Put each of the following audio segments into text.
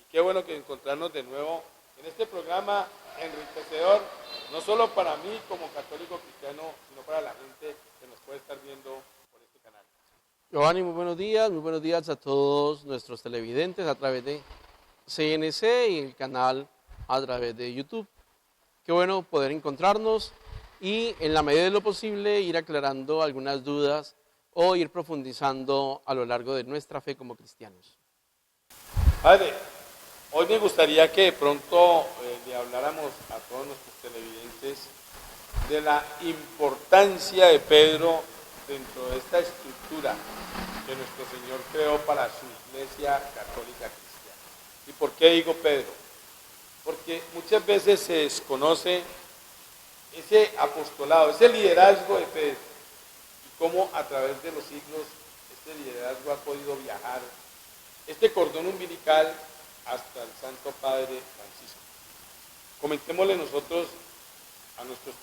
Qué bueno que encontrarnos de nuevo en este programa enriquecedor, no solo para mí como católico cristiano, sino para la gente que nos puede estar viendo por este canal. Giovanni, muy buenos días a todos nuestros televidentes a través de CNC y el canal a través de YouTube. Qué bueno poder encontrarnos y en la medida de lo posible ir aclarando algunas dudas o ir profundizando a lo largo de nuestra fe como cristianos. Padre, hoy me gustaría que de pronto le habláramos a todos nuestros televidentes de la importancia de Pedro dentro de esta estructura que nuestro Señor creó para su iglesia católica cristiana. ¿Y por qué digo Pedro? Porque muchas veces se desconoce ese apostolado, ese liderazgo de Pedro y cómo a través de los siglos este liderazgo ha podido viajar, este cordón umbilical hasta el Santo Padre Francisco. Comentémosle nosotros a nuestros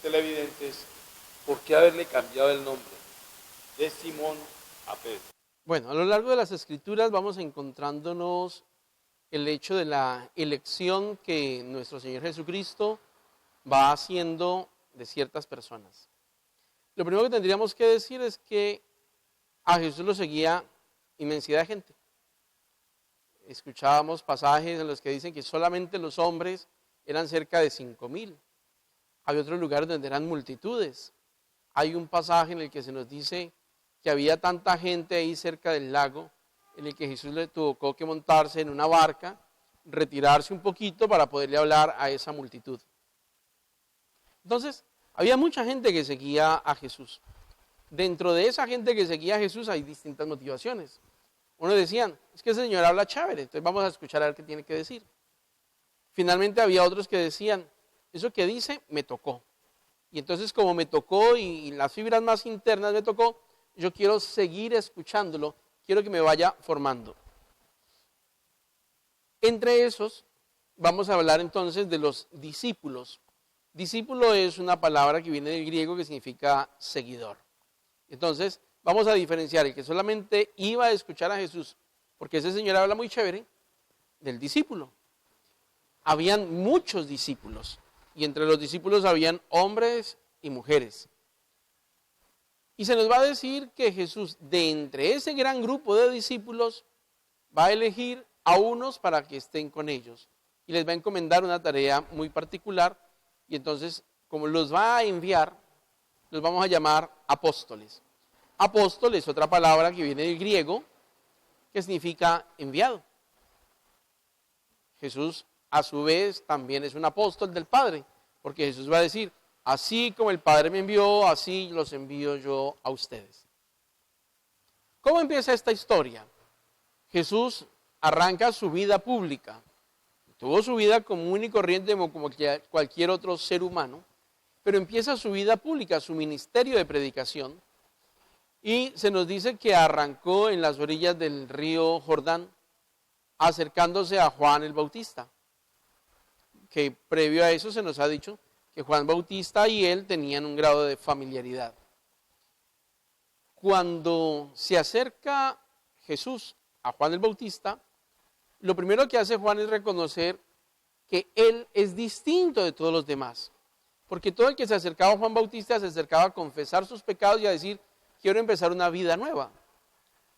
televidentes por qué haberle cambiado el nombre de Simón a Pedro. Bueno, a lo largo de las Escrituras vamos encontrándonos el hecho de la elección que nuestro Señor Jesucristo va haciendo de ciertas personas. Lo primero que tendríamos que decir es que a Jesús lo seguía inmensidad de gente. Escuchábamos pasajes en los que dicen que solamente los hombres eran cerca de 5,000. Hay otros lugares donde eran multitudes. Hay un pasaje en el que se nos dice que había tanta gente ahí cerca del lago, en el que Jesús le tuvo que montarse en una barca, retirarse un poquito para poderle hablar a esa multitud. Entonces, había mucha gente que seguía a Jesús. Dentro de esa gente que seguía a Jesús hay distintas motivaciones. Unos decían, es que ese señor habla chévere, entonces vamos a escuchar a ver qué tiene que decir. Finalmente había otros que decían, eso que dice me tocó. Y entonces como me tocó y las fibras más internas me tocó, yo quiero seguir escuchándolo, quiero que me vaya formando. Entre esos vamos a hablar entonces de los discípulos. Discípulo es una palabra que viene del griego que significa seguidor. Entonces, vamos a diferenciar el que solamente iba a escuchar a Jesús, porque ese señor habla muy chévere, del discípulo. Habían muchos discípulos, y entre los discípulos habían hombres y mujeres. Y se nos va a decir que Jesús, de entre ese gran grupo de discípulos, va a elegir a unos para que estén con ellos, y les va a encomendar una tarea muy particular, y entonces, como los va a enviar, los vamos a llamar apóstoles. Apóstol es otra palabra que viene del griego, que significa enviado. Jesús, a su vez, también es un apóstol del Padre, porque Jesús va a decir, así como el Padre me envió, así los envío yo a ustedes. ¿Cómo empieza esta historia? Jesús arranca su vida pública. Tuvo su vida común y corriente como cualquier otro ser humano, pero empieza su vida pública, su ministerio de predicación, y se nos dice que arrancó en las orillas del río Jordán, acercándose a Juan el Bautista, que previo a eso se nos ha dicho que Juan Bautista y él tenían un grado de familiaridad. Cuando se acerca Jesús a Juan el Bautista, lo primero que hace Juan es reconocer que él es distinto de todos los demás. Porque todo el que se acercaba a Juan Bautista se acercaba a confesar sus pecados y a decir, quiero empezar una vida nueva.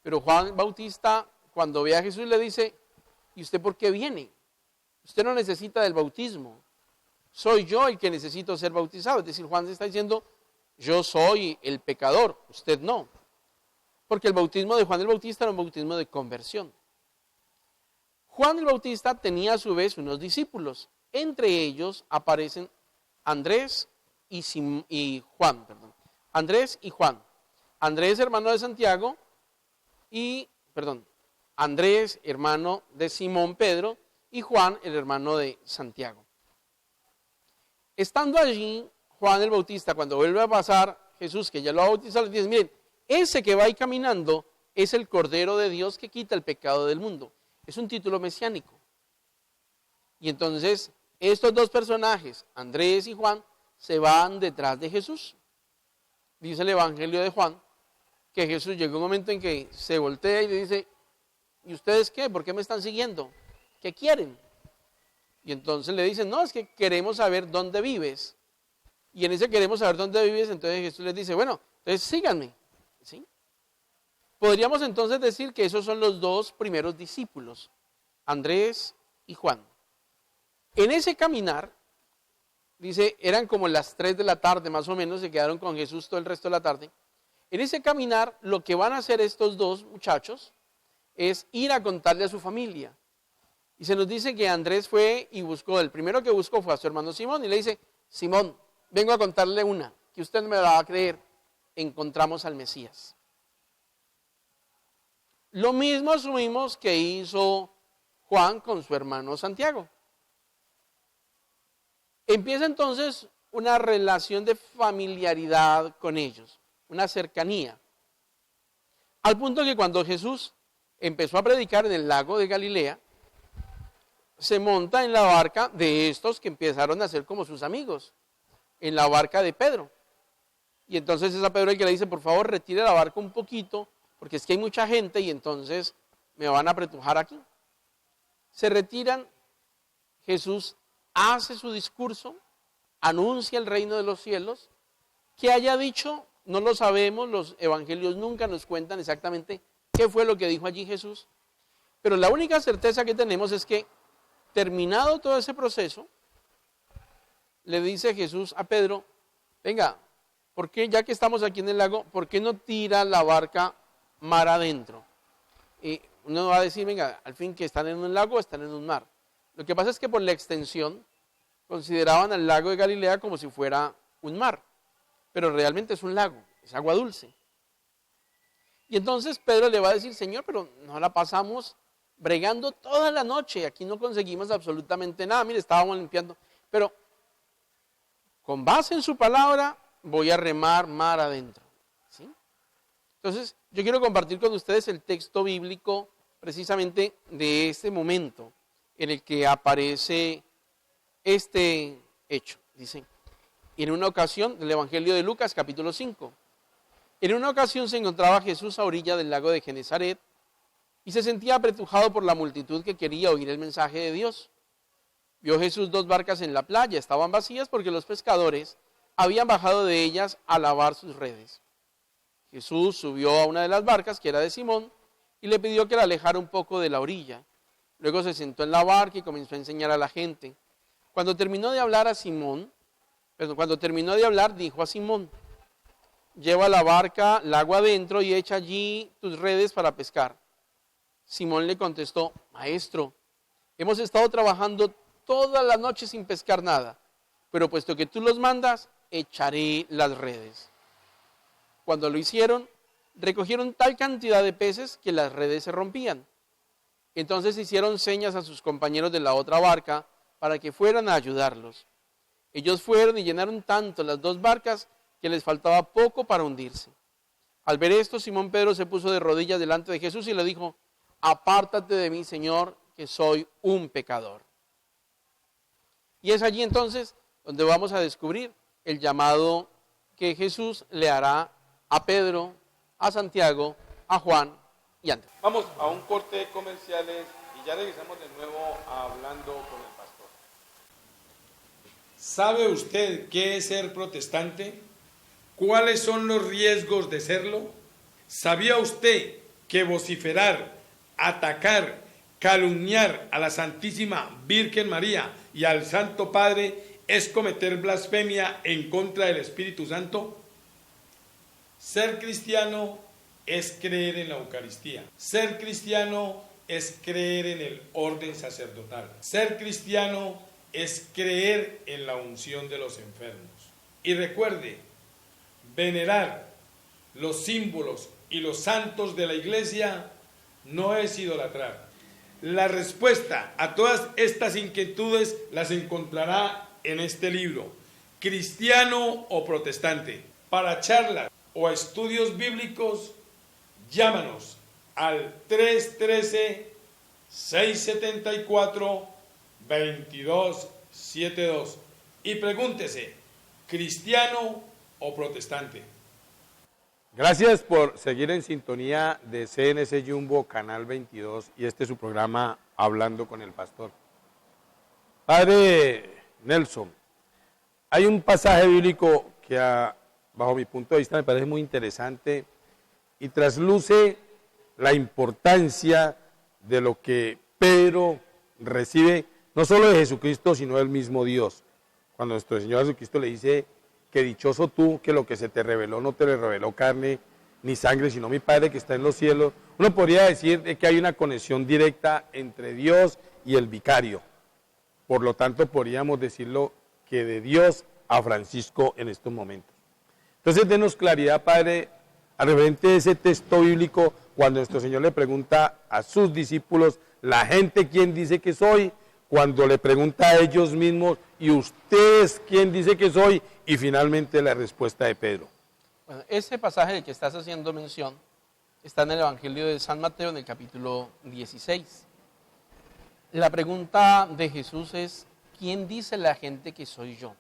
Pero Juan Bautista, cuando ve a Jesús, le dice, ¿y usted por qué viene? Usted no necesita del bautismo. Soy yo el que necesito ser bautizado. Es decir, Juan se está diciendo, yo soy el pecador, usted no. Porque el bautismo de Juan el Bautista era un bautismo de conversión. Juan el Bautista tenía a su vez unos discípulos. Entre ellos aparecen Andrés y Juan. Andrés y Juan. Andrés, hermano de Santiago, Andrés, hermano de Simón Pedro, y Juan, el hermano de Santiago. Estando allí, Juan el Bautista, cuando vuelve a pasar Jesús, que ya lo ha bautizado, le dice, miren, ese que va ahí caminando es el Cordero de Dios que quita el pecado del mundo. Es un título mesiánico. Y entonces, estos dos personajes, Andrés y Juan, se van detrás de Jesús. dice el Evangelio de Juan, que Jesús llegó un momento en que se voltea y le dice, ¿y ustedes qué? ¿Por qué me están siguiendo? ¿Qué quieren? Y entonces le dicen, no, es que queremos saber dónde vives. Y en ese queremos saber dónde vives, entonces Jesús les dice, bueno, entonces síganme. ¿Sí? Podríamos entonces decir que esos son los dos primeros discípulos, Andrés y Juan. En ese caminar, dice, eran como las 3 de la tarde más o menos, se quedaron con Jesús todo el resto de la tarde. En ese caminar, lo que van a hacer estos dos muchachos es ir a contarle a su familia. Y se nos dice que Andrés fue y buscó, el primero que buscó fue a su hermano Simón y le dice, Simón, vengo a contarle una, que usted no me la va a creer, encontramos al Mesías. Lo mismo asumimos que hizo Juan con su hermano Santiago. Empieza entonces una relación de familiaridad con ellos, una cercanía. Al punto que cuando Jesús empezó a predicar en el lago de Galilea, se monta en la barca de estos que empezaron a ser como sus amigos, en la barca de Pedro. Y entonces es a Pedro el que le dice, por favor, retire la barca un poquito, porque es que hay mucha gente y entonces me van a apretujar aquí. Se retiran, Jesús hace su discurso, anuncia el reino de los cielos. ¿Qué haya dicho? No lo sabemos, los evangelios nunca nos cuentan exactamente qué fue lo que dijo allí Jesús, pero la única certeza que tenemos es que, terminado todo ese proceso, le dice Jesús a Pedro, venga, ¿por qué, ya que estamos aquí en el lago, por qué no tira la barca mar adentro? Y uno va a decir, venga, al fin que están en un lago, están en un mar. Lo que pasa es que por la extensión consideraban al lago de Galilea como si fuera un mar, pero realmente es un lago, es agua dulce. Y entonces Pedro le va a decir, Señor, pero no la pasamos bregando toda la noche, aquí no conseguimos absolutamente nada, mire, estábamos limpiando, pero con base en su palabra voy a remar mar adentro. ¿Sí? Entonces, yo quiero compartir con ustedes el texto bíblico precisamente de este momento en el que aparece este hecho. Dice, en una ocasión, del Evangelio de Lucas, capítulo 5, en una ocasión se encontraba Jesús a orilla del lago de Genesaret y se sentía apretujado por la multitud que quería oír el mensaje de Dios. Vio Jesús 2 barcas en la playa, estaban vacías porque los pescadores habían bajado de ellas a lavar sus redes. Jesús subió a una de las barcas, que era de Simón, y le pidió que la alejara un poco de la orilla. Luego se sentó en la barca y comenzó a enseñar a la gente. Cuando terminó de hablar, dijo a Simón, lleva la barca, el agua adentro y echa allí tus redes para pescar. Simón le contestó, Maestro, hemos estado trabajando toda la noche sin pescar nada, pero puesto que tú los mandas, echaré las redes. Cuando lo hicieron, recogieron tal cantidad de peces que las redes se rompían. Entonces hicieron señas a sus compañeros de la otra barca para que fueran a ayudarlos. Ellos fueron y llenaron tanto las 2 barcas que les faltaba poco para hundirse. Al ver esto, Simón Pedro se puso de rodillas delante de Jesús y le dijo, apártate de mí, Señor, que soy un pecador. Y es allí entonces donde vamos a descubrir el llamado que Jesús le hará a Pedro, a Santiago, a Juan y a Andrés. Vamos a un corte de comerciales y ya regresamos de nuevo hablando con el pastor. ¿Sabe usted qué es ser protestante? ¿Cuáles son los riesgos de serlo? ¿Sabía usted que vociferar, atacar, calumniar a la Santísima Virgen María y al Santo Padre es cometer blasfemia en contra del Espíritu Santo? Ser cristiano es creer en la Eucaristía. Ser cristiano es creer en el orden sacerdotal. Ser cristiano es creer en la unción de los enfermos. Y recuerde, venerar los símbolos y los santos de la Iglesia no es idolatrar. La respuesta a todas estas inquietudes las encontrará en este libro, Cristiano o Protestante. Para charlas o estudios bíblicos, llámanos al 313-674-2272 y pregúntese, ¿cristiano o protestante? Gracias por seguir en sintonía de CNC Jumbo, Canal 22, y este es su programa Hablando con el Pastor. Padre Nelson, hay un pasaje bíblico que bajo mi punto de vista me parece muy interesante y trasluce la importancia de lo que Pedro recibe, no solo de Jesucristo, sino del mismo Dios. Cuando nuestro Señor Jesucristo le dice que dichoso tú, que lo que se te reveló no te le reveló carne ni sangre, sino mi Padre que está en los cielos, uno podría decir que hay una conexión directa entre Dios y el vicario. Por lo tanto, podríamos decirlo que de Dios a Francisco en estos momentos. Entonces, denos claridad, Padre, al referente de ese texto bíblico, cuando nuestro Señor le pregunta a sus discípulos, la gente, ¿quién dice que soy? Cuando le pregunta a ellos mismos, ¿y ustedes quién dice que soy? Y finalmente la respuesta de Pedro. Bueno, ese pasaje del que estás haciendo mención está en el Evangelio de San Mateo, en el capítulo 16. La pregunta de Jesús es, ¿quién dice la gente que soy yo?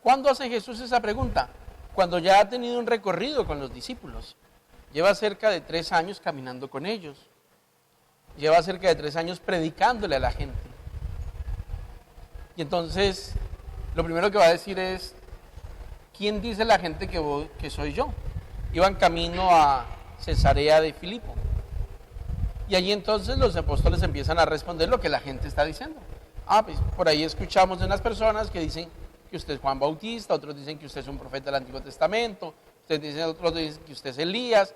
¿Cuándo hace Jesús esa pregunta? Cuando ya ha tenido un recorrido con los discípulos. Lleva cerca de 3 años caminando con ellos. Lleva cerca de 3 años predicándole a la gente. Y entonces, lo primero que va a decir es, ¿quién dice la gente que soy yo? Iban camino a Cesarea de Filipo. Y allí entonces los apóstoles empiezan a responder lo que la gente está diciendo. Pues por ahí escuchamos de unas personas que dicen que usted es Juan Bautista, otros dicen que usted es un profeta del Antiguo Testamento, otros dicen que usted es Elías,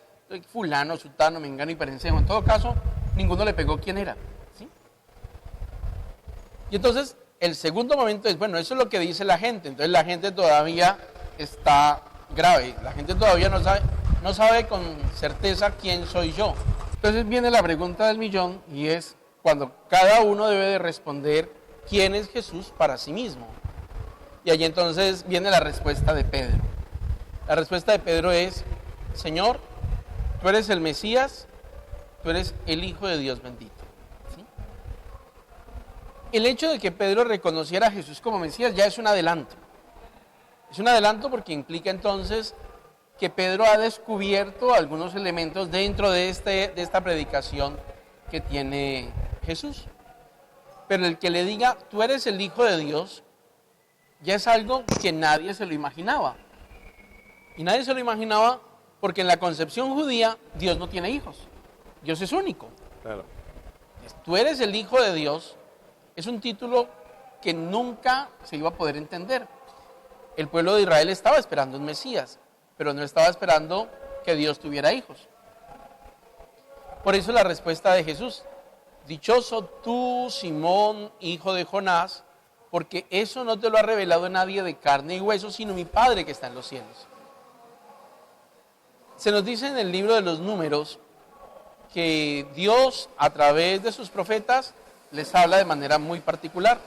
fulano, sutano, mengano y perencejo. En todo caso, ninguno le pegó quién era. ¿Sí? Y entonces, el segundo momento es, bueno, eso es lo que dice la gente. Entonces la gente todavía está grave. La gente todavía no sabe con certeza quién soy yo. Entonces viene la pregunta del millón y es cuando cada uno debe de responder quién es Jesús para sí mismo. Y allí entonces viene la respuesta de Pedro. La respuesta de Pedro es, Señor, tú eres el Mesías, tú eres el Hijo de Dios bendito. ¿Sí? El hecho de que Pedro reconociera a Jesús como Mesías ya es un adelanto. Es un adelanto porque implica entonces que Pedro ha descubierto algunos elementos dentro de esta predicación que tiene Jesús. Pero el que le diga, tú eres el Hijo de Dios, ya es algo que nadie se lo imaginaba. Y nadie se lo imaginaba porque en la concepción judía Dios no tiene hijos. Dios es único. Claro. Tú eres el Hijo de Dios es un título que nunca se iba a poder entender. El pueblo de Israel estaba esperando un Mesías, pero no estaba esperando que Dios tuviera hijos. Por eso la respuesta de Jesús, dichoso tú, Simón, hijo de Jonás, porque eso no te lo ha revelado nadie de carne y hueso, sino mi Padre que está en los cielos. Se nos dice en el libro de los Números que Dios, a través de sus profetas, les habla de manera muy particular.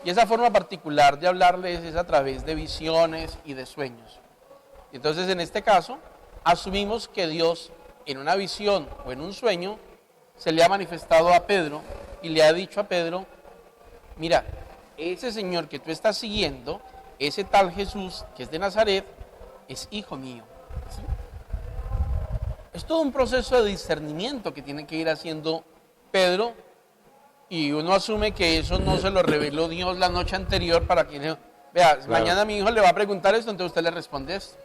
Y esa forma particular de hablarles es a través de visiones y de sueños. Entonces, en este caso, asumimos que Dios, en una visión o en un sueño, se le ha manifestado a Pedro y le ha dicho a Pedro, mira, ese Señor que tú estás siguiendo, ese tal Jesús que es de Nazaret, es hijo mío. ¿Sí? Es todo un proceso de discernimiento que tiene que ir haciendo Pedro y uno asume que eso no se lo reveló Dios la noche anterior para que, vea, claro, mañana mi hijo le va a preguntar esto, entonces usted le responde esto.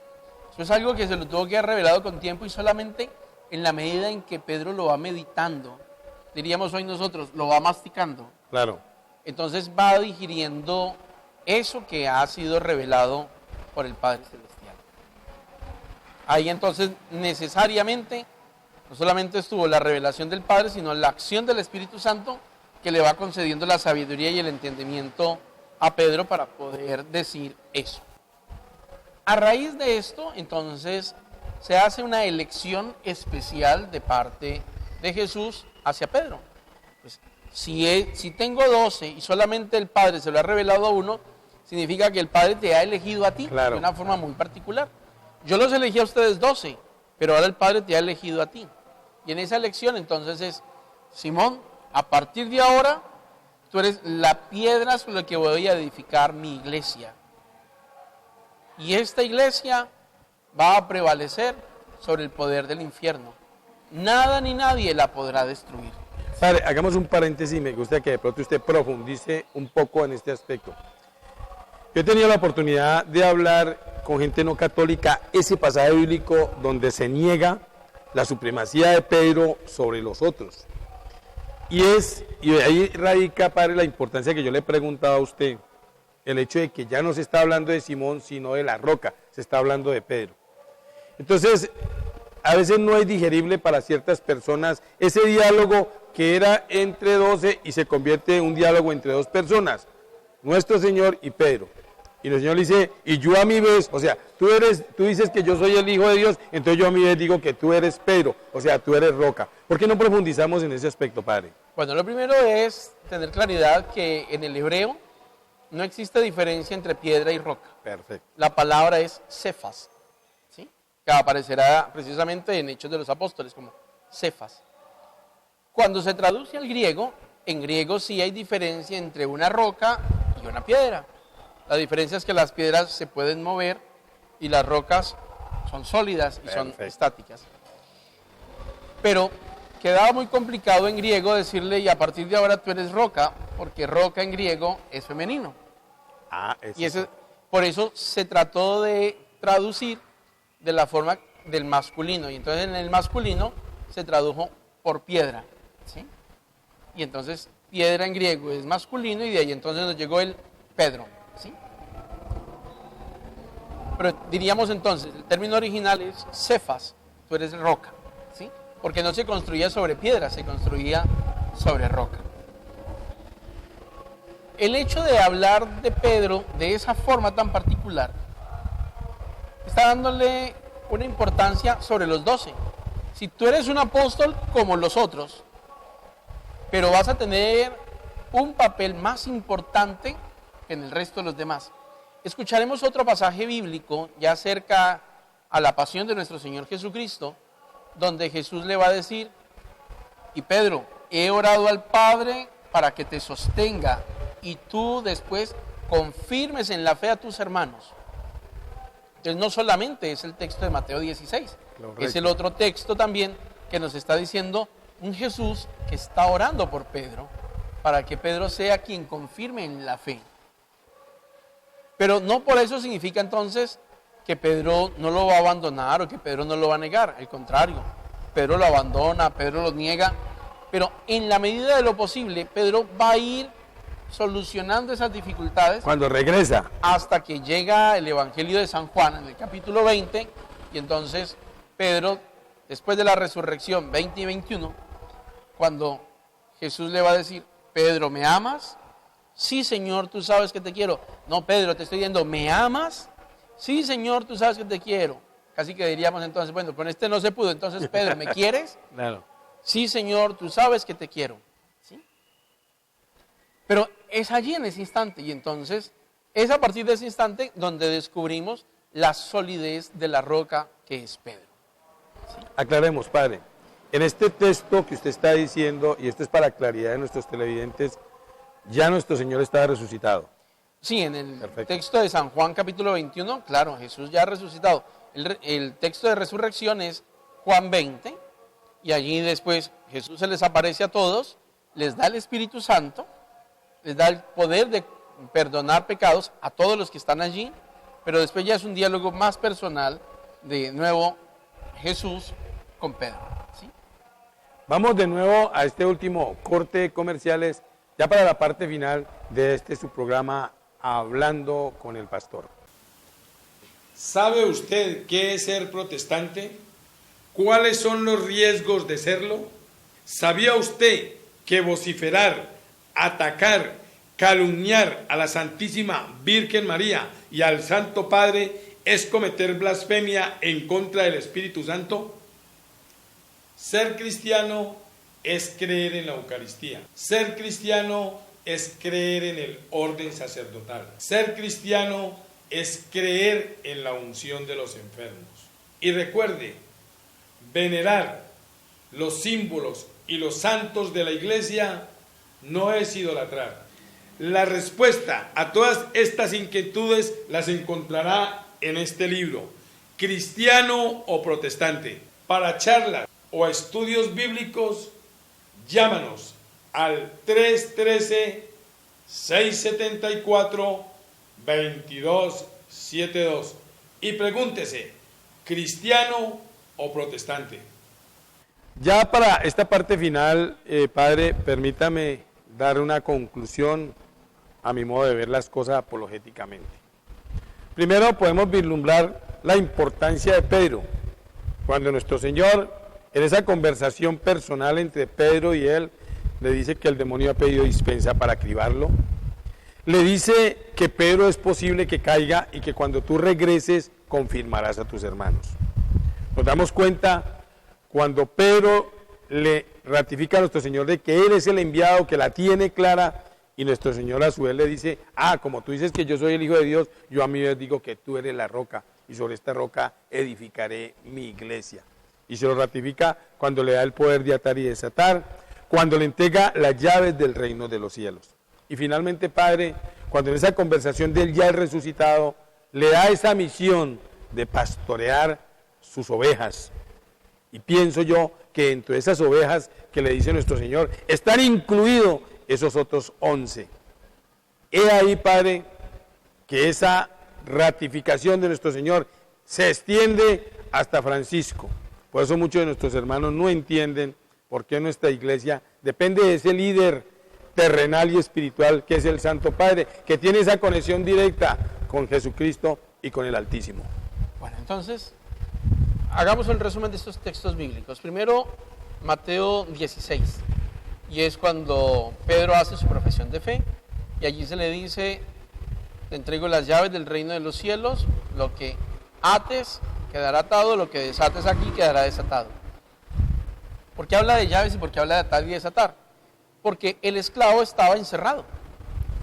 Eso es algo que se lo tuvo que haber revelado con tiempo y solamente en la medida en que Pedro lo va meditando, diríamos hoy nosotros, lo va masticando. Claro. Entonces va digiriendo eso que ha sido revelado por el Padre Celestial. Ahí entonces necesariamente no solamente estuvo la revelación del Padre, sino la acción del Espíritu Santo que le va concediendo la sabiduría y el entendimiento a Pedro para poder decir eso. A raíz de esto, entonces, se hace una elección especial de parte de Jesús hacia Pedro. Pues, si tengo 12 y solamente el Padre se lo ha revelado a uno, significa que el Padre te ha elegido a ti, claro, de una forma muy particular. Yo los elegí a ustedes 12, pero ahora el Padre te ha elegido a ti. Y en esa elección entonces es, Simón, a partir de ahora, tú eres la piedra sobre la que voy a edificar mi iglesia. Y esta iglesia va a prevalecer sobre el poder del infierno. Nada ni nadie la podrá destruir. Padre, hagamos un paréntesis, me gusta que de pronto usted profundice un poco en este aspecto. Yo he tenido la oportunidad de hablar con gente no católica ese pasaje bíblico donde se niega la supremacía de Pedro sobre los otros. Y ahí radica, padre, la importancia que yo le he preguntado a usted, el hecho de que ya no se está hablando de Simón, sino de la roca, se está hablando de Pedro. Entonces, a veces no es digerible para ciertas personas ese diálogo que era entre 12 y se convierte en un diálogo entre dos personas, nuestro Señor y Pedro. Y el Señor dice, y yo a mi vez, o sea, tú dices que yo soy el Hijo de Dios, entonces yo a mi vez digo que tú eres Pedro, o sea, tú eres roca. ¿Por qué no profundizamos en ese aspecto, padre? Bueno, lo primero es tener claridad que en el hebreo no existe diferencia entre piedra y roca. Perfecto. La palabra es Cefas, ¿sí? Que aparecerá precisamente en Hechos de los Apóstoles como Cefas. Cuando se traduce al griego, en griego sí hay diferencia entre una roca y una piedra. La diferencia es que las piedras se pueden mover y las rocas son sólidas y son estáticas. Pero quedaba muy complicado en griego decirle, y a partir de ahora tú eres roca, porque roca en griego es femenino. Y por eso se trató de traducir de la forma del masculino. Y entonces en el masculino se tradujo por piedra, ¿sí? Y entonces piedra en griego es masculino y de ahí entonces nos llegó el Pedro, ¿sí? Pero diríamos entonces, el término original es Cefas, tú eres roca, ¿sí? Porque no se construía sobre piedra, se construía sobre roca. El hecho de hablar de Pedro de esa forma tan particular está dándole una importancia sobre los 12. Si tú eres un apóstol como los otros, pero vas a tener un papel más importante que en el resto de los demás. Escucharemos otro pasaje bíblico ya cerca a la pasión de nuestro Señor Jesucristo, donde Jesús le va a decir, y Pedro, he orado al Padre para que te sostenga y tú después confirmes en la fe a tus hermanos. Entonces no solamente es el texto de Mateo 16, correcto, es el otro texto también que nos está diciendo un Jesús que está orando por Pedro, para que Pedro sea quien confirme en la fe. Pero no por eso significa entonces que Pedro no lo va a abandonar o que Pedro no lo va a negar. Al contrario, Pedro lo abandona, Pedro lo niega, pero en la medida de lo posible, Pedro va a ir solucionando esas dificultades. Cuando regresa. Hasta que llega el Evangelio de San Juan en el capítulo 20, y entonces Pedro, después de la resurrección 20 y 21, cuando Jesús le va a decir, Pedro, ¿me amas? Sí, Señor, tú sabes que te quiero. No, Pedro, te estoy diciendo, ¿me amas? Sí, Señor, tú sabes que te quiero. Casi que diríamos entonces, bueno, con este no se pudo, entonces Pedro, ¿me quieres? Claro. Sí, Señor, tú sabes que te quiero. ¿Sí? Pero es allí en ese instante, y entonces es a partir de ese instante donde descubrimos la solidez de la roca que es Pedro. ¿Sí? Aclaremos, padre. En este texto que usted está diciendo, y esto es para claridad de nuestros televidentes, ya nuestro Señor estaba resucitado. Sí, en el texto de San Juan capítulo 21, claro, Jesús ya ha resucitado. El texto de resurrección es Juan 20, y allí después Jesús se les aparece a todos, les da el Espíritu Santo, les da el poder de perdonar pecados a todos los que están allí, pero después ya es un diálogo más personal de nuevo Jesús con Pedro. ¿Sí? Vamos de nuevo a este último corte de comerciales, ya para la parte final de su programa Hablando con el Pastor. ¿Sabe usted qué es ser protestante? ¿Cuáles son los riesgos de serlo? ¿Sabía usted que vociferar, atacar, calumniar a la Santísima Virgen María y al Santo Padre es cometer blasfemia en contra del Espíritu Santo? Ser cristiano es creer en la Eucaristía. Ser cristiano es creer en el orden sacerdotal. Ser cristiano es creer en la unción de los enfermos. Y recuerde, venerar los símbolos y los santos de la Iglesia no es idolatrar. La respuesta a todas estas inquietudes las encontrará en este libro, cristiano o protestante. Para charlas o estudios bíblicos, llámanos al 313-674-2272 y pregúntese, ¿cristiano o protestante? Ya para esta parte final, padre, permítame dar una conclusión a mi modo de ver las cosas apologéticamente. Primero podemos vislumbrar la importancia de Pedro, cuando nuestro Señor, en esa conversación personal entre Pedro y él, le dice que el demonio ha pedido dispensa para cribarlo. Le dice que Pedro es posible que caiga y que cuando tú regreses confirmarás a tus hermanos. Nos damos cuenta cuando Pedro le ratifica a nuestro Señor de que Él es el enviado, que la tiene clara, y nuestro Señor a su vez le dice, como tú dices que yo soy el Hijo de Dios, yo a mi vez digo que tú eres la roca, y sobre esta roca edificaré mi iglesia. Y se lo ratifica cuando le da el poder de atar y desatar, cuando le entrega las llaves del reino de los cielos. Y finalmente, Padre, cuando en esa conversación de Él ya es resucitado, le da esa misión de pastorear sus ovejas. Y pienso yo que entre esas ovejas que le dice nuestro Señor, están incluidos esos otros 11. He ahí, Padre, que esa ratificación de nuestro Señor se extiende hasta Francisco. Por eso muchos de nuestros hermanos no entienden por qué nuestra iglesia depende de ese líder terrenal y espiritual que es el Santo Padre, que tiene esa conexión directa con Jesucristo y con el Altísimo. Bueno, entonces, hagamos un resumen de estos textos bíblicos. Primero, Mateo 16, y es cuando Pedro hace su profesión de fe, y allí se le dice, te entrego las llaves del reino de los cielos, lo que ates quedará atado, lo que desates aquí quedará desatado. ¿Por qué habla de llaves y por qué habla de atar y desatar? Porque el esclavo estaba encerrado.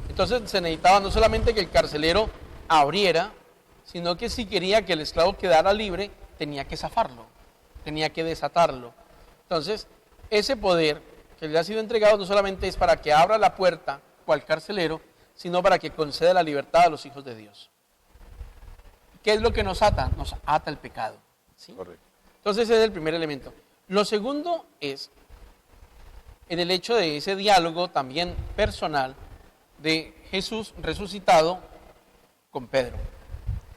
Entonces se necesitaba no solamente que el carcelero abriera, sino que si quería que el esclavo quedara libre, tenía que zafarlo, tenía que desatarlo. Entonces, ese poder que le ha sido entregado no solamente es para que abra la puerta cual carcelero, sino para que conceda la libertad a los hijos de Dios. ¿Qué es lo que nos ata? Nos ata el pecado, ¿sí? Correcto. Entonces ese es el primer elemento. Lo segundo es en el hecho de ese diálogo también personal de Jesús resucitado con Pedro.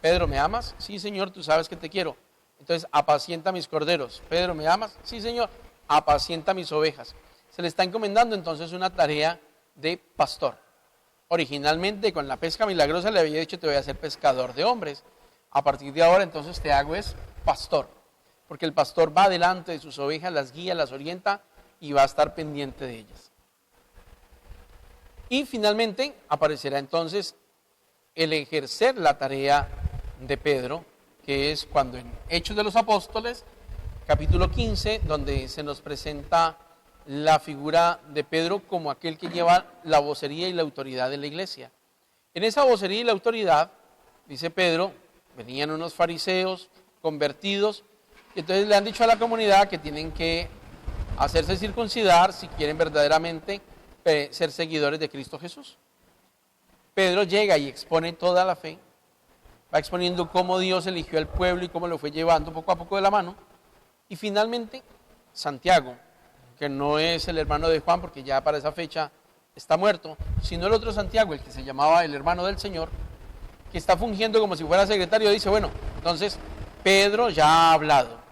Pedro, ¿me amas? Sí, Señor, tú sabes que te quiero. Entonces, apacienta mis corderos. Pedro, ¿me amas? Sí, Señor, apacienta mis ovejas. Se le está encomendando entonces una tarea de pastor. Originalmente con la pesca milagrosa le había dicho, te voy a hacer pescador de hombres. A partir de ahora entonces te hago es pastor. Porque el pastor va delante de sus ovejas, las guía, las orienta y va a estar pendiente de ellas. Y finalmente aparecerá entonces el ejercer la tarea de Pedro, que es cuando en Hechos de los Apóstoles, capítulo 15, donde se nos presenta la figura de Pedro como aquel que lleva la vocería y la autoridad de la iglesia. En esa vocería y la autoridad, dice Pedro, venían unos fariseos convertidos, y entonces le han dicho a la comunidad que tienen que hacerse circuncidar si quieren verdaderamente ser seguidores de Cristo Jesús. Pedro llega y expone toda la fe, va exponiendo cómo Dios eligió al pueblo y cómo lo fue llevando poco a poco de la mano, y finalmente Santiago, que no es el hermano de Juan porque ya para esa fecha está muerto, sino el otro Santiago, el que se llamaba el hermano del Señor, que está fungiendo como si fuera secretario, dice, bueno, entonces Pedro ya ha hablado.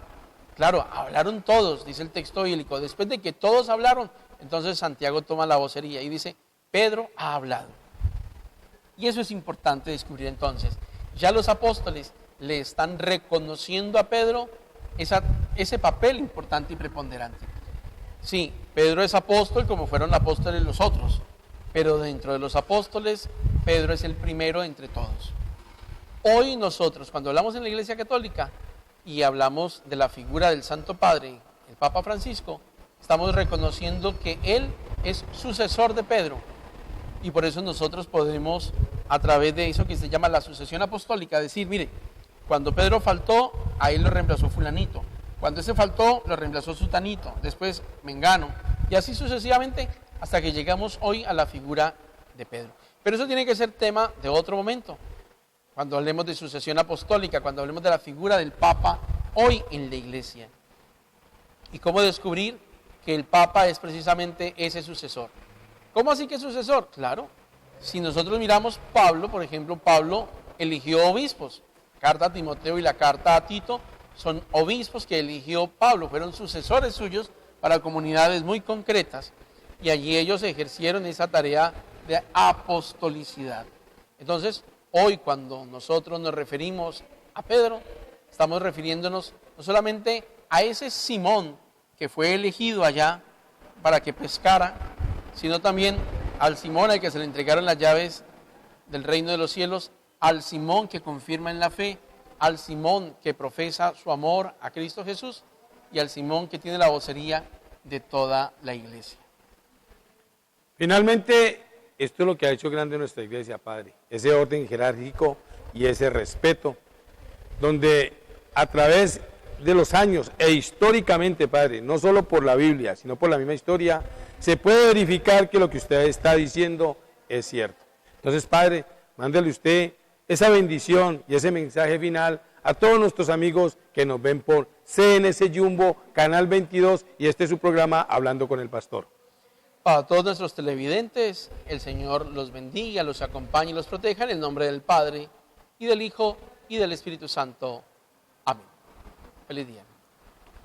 Claro, hablaron todos, dice el texto bíblico. Después de que todos hablaron, entonces Santiago toma la vocería y dice, Pedro ha hablado. Y eso es importante descubrir entonces. Ya los apóstoles le están reconociendo a Pedro ese papel importante y preponderante. Sí, Pedro es apóstol como fueron apóstoles los otros, pero dentro de los apóstoles, Pedro es el primero entre todos. Hoy nosotros, cuando hablamos en la Iglesia Católica y hablamos de la figura del Santo Padre, el Papa Francisco, estamos reconociendo que él es sucesor de Pedro. Y por eso nosotros podemos, a través de eso que se llama la sucesión apostólica, decir, mire, cuando Pedro faltó, a él lo reemplazó fulanito. Cuando ese faltó, lo reemplazó sutanito, después mengano. Y así sucesivamente hasta que llegamos hoy a la figura de Pedro. Pero eso tiene que ser tema de otro momento. cuando hablemos de sucesión apostólica, cuando hablemos de la figura del Papa hoy en la Iglesia. Y cómo descubrir que el Papa es precisamente ese sucesor. ¿Cómo así que es sucesor? Claro, si nosotros miramos Pablo, por ejemplo, Pablo eligió obispos. Carta a Timoteo y la carta a Tito son obispos que eligió Pablo, fueron sucesores suyos para comunidades muy concretas y allí ellos ejercieron esa tarea de apostolicidad. Entonces, hoy cuando nosotros nos referimos a Pedro, estamos refiriéndonos no solamente a ese Simón que fue elegido allá para que pescara, sino también al Simón al que se le entregaron las llaves del reino de los cielos, al Simón que confirma en la fe, al Simón que profesa su amor a Cristo Jesús y al Simón que tiene la vocería de toda la iglesia. Finalmente, esto es lo que ha hecho grande nuestra iglesia, Padre, ese orden jerárquico y ese respeto, donde a través de los años e históricamente, Padre, no solo por la Biblia, sino por la misma historia, se puede verificar que lo que usted está diciendo es cierto. Entonces, Padre, mándele usted esa bendición y ese mensaje final a todos nuestros amigos que nos ven por CNC Jumbo, Canal 22, y este es su programa Hablando con el Pastor. Para todos nuestros televidentes, el Señor los bendiga, los acompañe y los proteja en el nombre del Padre, y del Hijo, y del Espíritu Santo. Amén. Feliz día.